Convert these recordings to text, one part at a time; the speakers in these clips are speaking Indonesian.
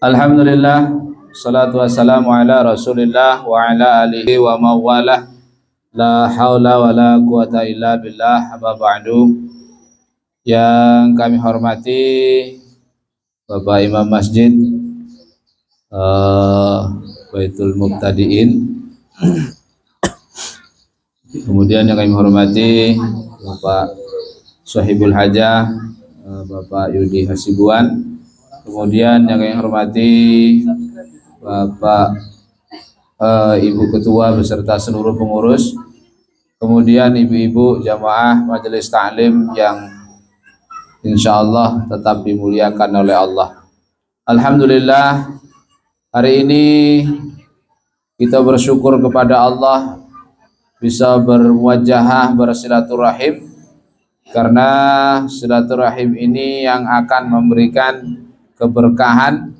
Alhamdulillah, salatu wassalamu ala rasulillah wa ala alihi wa mawalah. La haula wa la quwata illa billah, amma ba'du. Yang kami hormati Bapak Imam Masjid Baitul Muqtadiin. Kemudian yang kami hormati Bapak Sohibul Hajah, Bapak Yudi Hasibuan. Kemudian yang kami hormati Bapak Ibu Ketua beserta seluruh pengurus. Kemudian ibu-ibu jamaah majelis ta'lim yang insya Allah tetap dimuliakan oleh Allah. Alhamdulillah, hari ini kita bersyukur kepada Allah bisa bermuajahah bersilaturahim, karena silaturahim ini yang akan memberikan keberkahan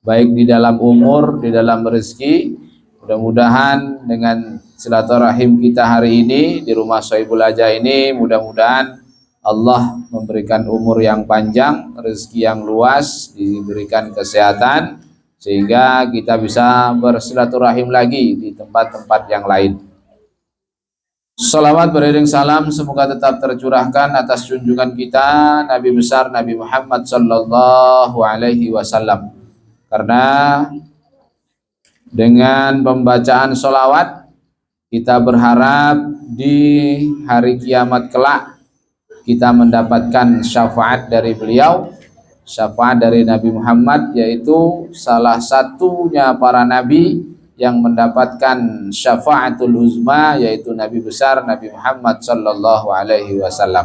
baik di dalam umur, di dalam rezeki. Mudah-mudahan dengan silaturahim kita hari ini di rumah Sohibul Hajah ini, mudah-mudahan Allah memberikan umur yang panjang, rezeki yang luas, diberikan kesehatan, sehingga kita bisa bersilaturahim lagi di tempat-tempat yang lain. Salawat beriring salam semoga tetap tercurahkan atas junjungan kita Nabi besar Nabi Muhammad sallallahu alaihi wasallam. Karena dengan pembacaan sholawat kita berharap di hari kiamat kelak kita mendapatkan syafaat dari beliau, syafaat dari Nabi Muhammad, yaitu salah satunya para nabi yang mendapatkan syafaatul uzma, yaitu Nabi besar Nabi Muhammad sallallahu alaihi wasallam.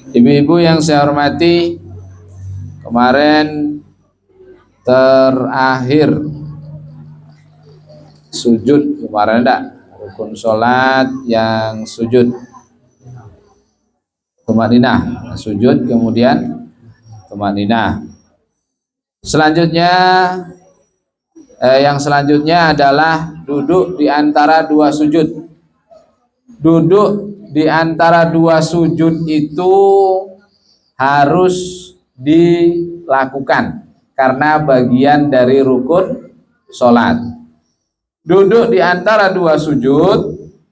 Ibu-ibu yang saya hormati, kemarin terakhir sujud kemarin, enggak? Rukun sholat yang sujud tumaninah, sujud kemudian tumaninah. Selanjutnya yang selanjutnya adalah duduk di antara dua sujud. Duduk di antara dua sujud itu harus dilakukan karena bagian dari rukun sholat. Duduk di antara dua sujud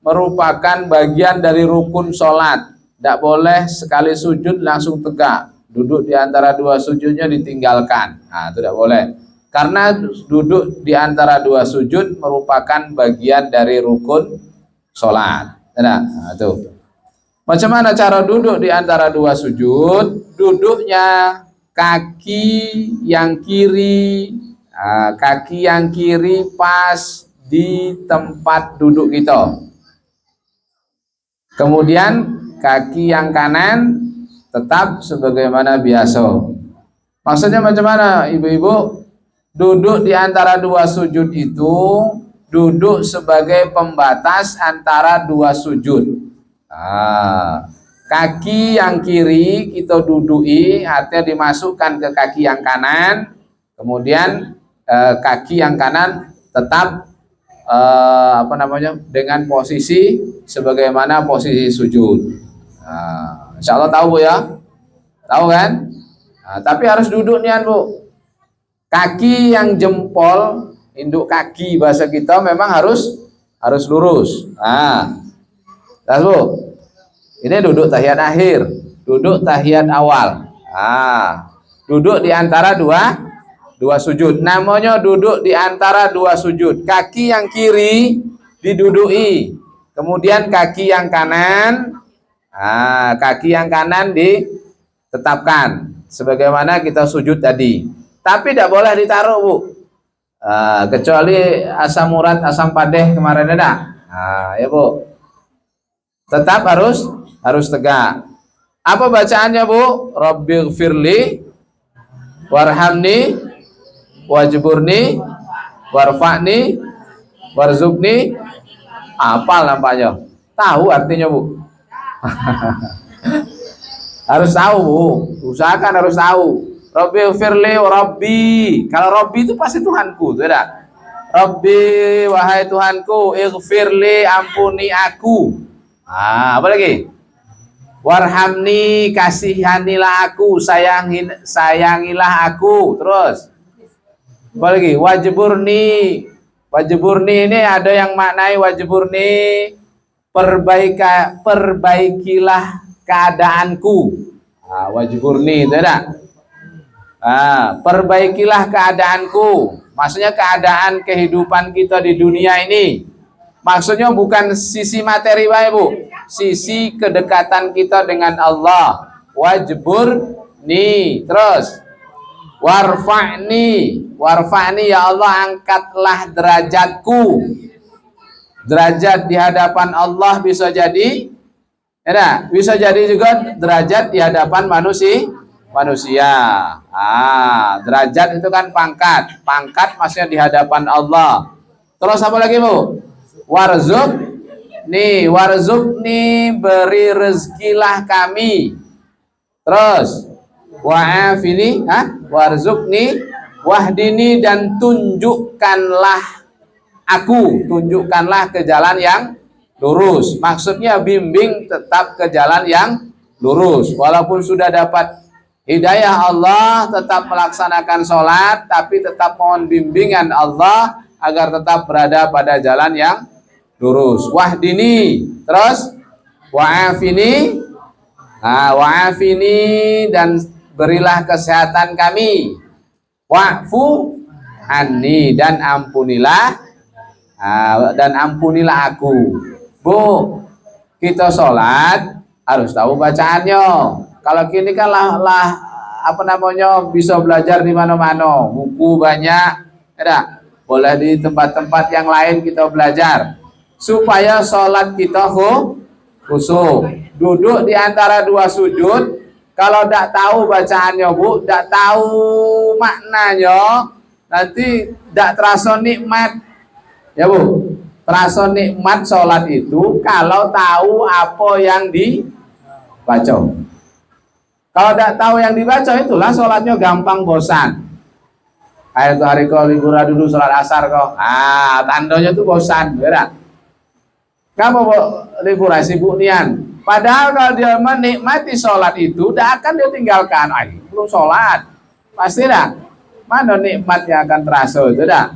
merupakan bagian dari rukun sholat. Tidak boleh sekali sujud langsung tegak. Duduk di antara dua sujudnya ditinggalkan. Nah, itu tidak boleh. Karena duduk di antara dua sujud merupakan bagian dari rukun sholat. Nah, itu. Macam mana cara duduk di antara dua sujud? Duduknya kaki yang kiri pas di tempat duduk kita. Kemudian kaki yang kanan tetap sebagaimana biasa. Maksudnya macam mana, ibu-ibu? Duduk di antara dua sujud itu duduk sebagai pembatas antara dua sujud. Kaki yang kiri kita duduki, artinya dimasukkan ke kaki yang kanan. Kemudian kaki yang kanan tetap dengan posisi sebagaimana posisi sujud. Insya Allah tahu Bu ya, tahu kan? Tapi harus duduk nih Bu. Kaki yang jempol, induk kaki bahasa kita memang harus lurus. Tas Bu. Ini duduk tahiyat akhir, duduk tahiyat awal. Duduk di antara dua sujud. Namanya duduk di antara dua sujud. Kaki yang kiri diduduki, kemudian kaki yang kanan, ditetapkan sebagaimana kita sujud tadi. Tapi tidak boleh ditaruh Bu, kecuali asam urat, asam padeh kemarin ada. Ya Bu, tetap harus tegak. Apa bacaannya Bu? Rabbighfirli warhamni wajburni warfa'ni warzuqni. Apa nampaknya? Tahu artinya Bu? Harus tahu Bu, usahakan harus tahu. Rabbighfirli, Rabbi. Kalau Rabbi itu pasti Tuhanku, tidak? Rabbi, wahai Tuhanku, ighfirli, ampuni aku. Apa lagi? Warhamni, kasihanilah aku, sayangilah aku. Terus apa lagi? Wajburni. Wajburni ini ada yang maknai wajburni, perbaikilah keadaanku. Nah, wajburni itu ada. Perbaikilah keadaanku. Maksudnya keadaan kehidupan kita di dunia ini. Maksudnya bukan sisi materi, Bapak Ibu. Sisi kedekatan kita dengan Allah. Wajburni. Terus warfa'ni. Warfa'ni, ya Allah, angkatlah derajatku. Derajat di hadapan Allah bisa jadi, ya, bisa jadi juga derajat di hadapan manusia. Derajat itu kan pangkat. Pangkat maksudnya di hadapan Allah. Terus apa lagi, Bu? Warzukni, beri rezekilah kami. Terus wa'afini, warzukni, wahdini, dan tunjukkanlah aku, tunjukkanlah ke jalan yang lurus. Maksudnya bimbing tetap ke jalan yang lurus. Walaupun sudah dapat hidayah Allah, tetap melaksanakan sholat, tapi tetap mohon bimbingan Allah agar tetap berada pada jalan yang lurus. Wahdini, terus wa'afini, wa'afini, dan berilah kesehatan kami. Wa'fu anni, dan ampunilah aku. Bu, kita sholat harus tahu bacaannya. Kalau kini kan bisa belajar di mana-mana, buku banyak, ya, boleh di tempat-tempat yang lain kita belajar. Supaya sholat kita khusyuk. Duduk di antara dua sujud, kalau tidak tahu bacaannya, Bu, tidak tahu maknanya, nanti tidak terasa nikmat, ya, Bu. Terasa nikmat sholat itu kalau tahu apa yang dibaca. Kalau tidak tahu yang dibaca, itulah sholatnya gampang bosan. Kayak itu hari kau liburan dulu sholat asar kau, tandanya tuh bosan, berat. Kamu liburan sibuk nian. Padahal kalau dia menikmati sholat itu, tidak akan dia tinggalkan. Belum sholat, pasti dah. Mana nikmatnya akan terasa itu dah.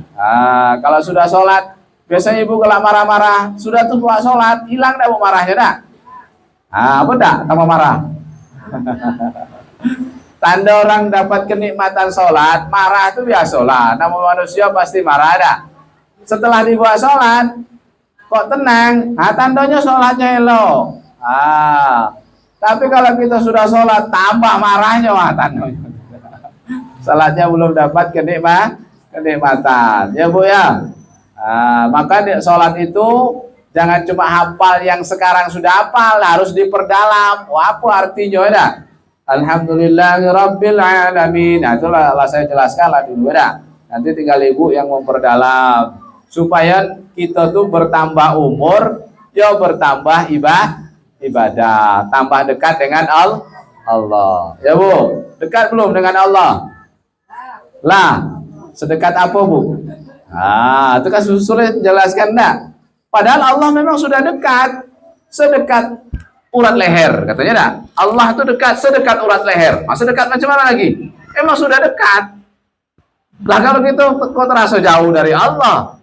Kalau sudah sholat, biasanya ibu kalau marah-marah, sudah tuh buat sholat, hilang dah bu marahnya dah. Apa dah tambah marah? Tanda orang dapat kenikmatan sholat, marah itu biasalah. Namun manusia pasti marah dah. Setelah dibuat sholat, kok tenang, tandanya sholatnya elok. Tapi kalau kita sudah sholat, tambah marahnya, tandanya. Sholatnya belum dapat kenikmatan, ya Bu ya. Maka sholat itu jangan cuma hafal yang sekarang sudah hafal, harus diperdalam. Apa artinya ya? Alhamdulillahirabbil alamin. Nah, itulah saya jelaskan lah dulu ya. Nanti tinggal ibu yang memperdalam supaya kita tuh bertambah umur, ya bertambah ibadah, tambah dekat dengan Allah. Ya Bu, dekat belum dengan Allah? Lah, sedekat apa Bu? Itu kan sulit menjelaskan enggak? Padahal Allah memang sudah dekat, sedekat urat leher, katanya dah. Allah itu dekat, sedekat urat leher. Masa dekat macam mana lagi? Emang sudah dekat. Lah kalau gitu kok terasa jauh dari Allah?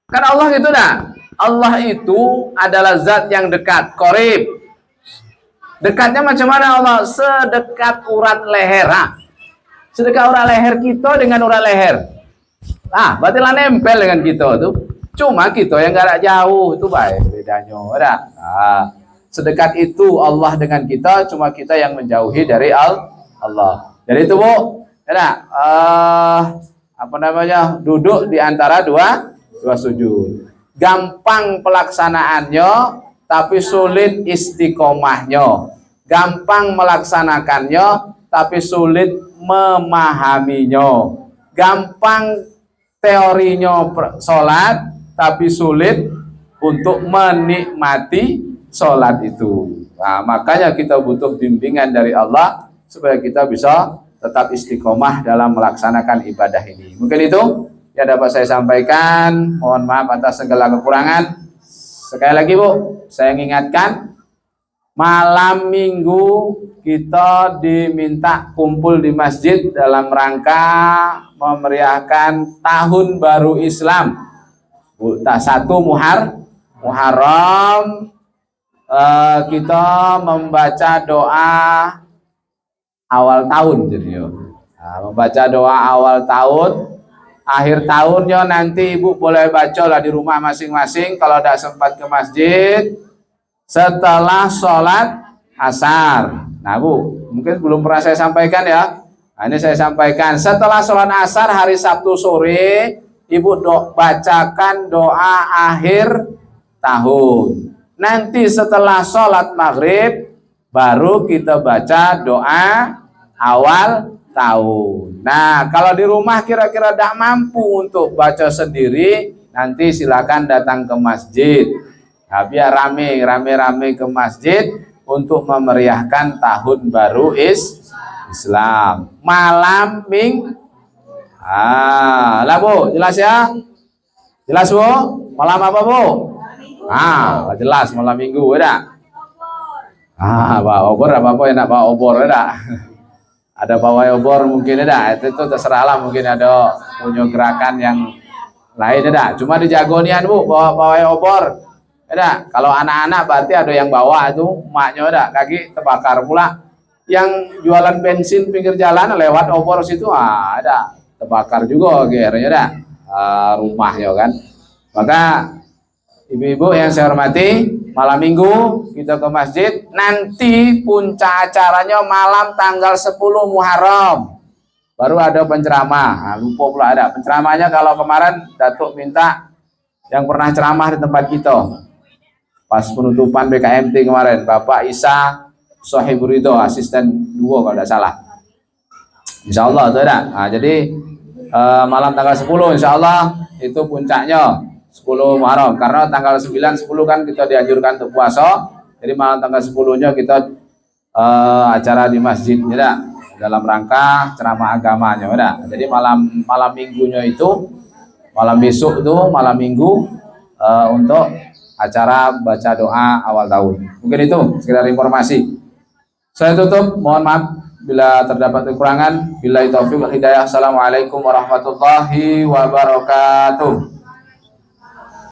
Kan Allah gitu dah. Allah itu adalah zat yang dekat, qorib. Dekatnya macam mana Allah? Sedekat urat leher. Sedekat urat leher kita dengan urat leher. Berarti lah nempel dengan kita tuh. Cuma kita yang gak jauh itu baik bedanya. Sedekat itu Allah dengan kita, cuma kita yang menjauhi dari Allah. Jadi itu Bu, duduk di antara dua sujud. Gampang pelaksanaannya, tapi sulit istiqomahnya. Gampang melaksanakannya, tapi sulit memahaminya. Gampang teorinya sholat, tapi sulit untuk menikmati sholat itu. Makanya kita butuh bimbingan dari Allah supaya kita bisa tetap istiqomah dalam melaksanakan ibadah ini. Mungkin itu yang dapat saya sampaikan. Mohon maaf atas segala kekurangan. Sekali lagi Bu, saya ingatkan, Malam minggu kita diminta kumpul di masjid dalam rangka memeriahkan tahun baru Islam. Satu Muharram, kita membaca doa awal tahun, jadi membaca doa awal tahun. Akhir tahunnya nanti ibu boleh baca lah di rumah masing-masing kalau tidak sempat ke masjid setelah sholat asar. Nah bu, mungkin belum pernah saya sampaikan ya. Nah, ini saya sampaikan setelah sholat asar hari Sabtu sore, ibu bacakan doa akhir tahun. Nanti setelah sholat maghrib baru kita baca doa awal tahun. Nah, kalau di rumah kira-kira tidak mampu untuk baca sendiri, nanti silakan datang ke masjid. Nah, biar rame-rame ke masjid untuk memeriahkan tahun baru Islam. Malam minggu. Lah bu, jelas ya? Jelas bu? Malam apa bu? Jelas malam minggu, udah. Bawa obor apa enak bawa obor, udah. Ada bawa obor mungkin ada, itu terserahlah, mungkin ada punya gerakan yang lain ada. Cuma di Jagonian bu bawa obor, ada. Kalau anak-anak berarti ada yang bawa itu maknya ada, kaki terbakar pula. Yang jualan bensin pinggir jalan lewat obor situ ada terbakar juga akhirnya ada rumahnya kan. Maka ibu-ibu yang saya hormati, malam minggu kita ke masjid. Nanti puncak acaranya malam tanggal 10 Muharram baru ada penceramah. Lupa pula ada penceramahnya. Kalau kemarin Datuk minta yang pernah ceramah di tempat kita pas penutupan BKMT kemarin, Bapak Isa Sohibur itu asisten 2 kalau tidak salah. Insya Allah itu ada. Jadi malam tanggal 10 insya Allah itu puncaknya 10 Muharram, karena tanggal 9, 10 kan kita dianjurkan untuk puasa. Jadi malam tanggal 10-nya kita acara di masjid ya, dalam rangka ceramah agamanya ya. Jadi malam minggunya itu, malam besok itu malam minggu untuk acara baca doa awal tahun. Mungkin itu sekedar informasi. Saya tutup, mohon maaf bila terdapat kekurangan. Billahi taufiq wal hidayah. Assalamualaikum warahmatullahi wabarakatuh.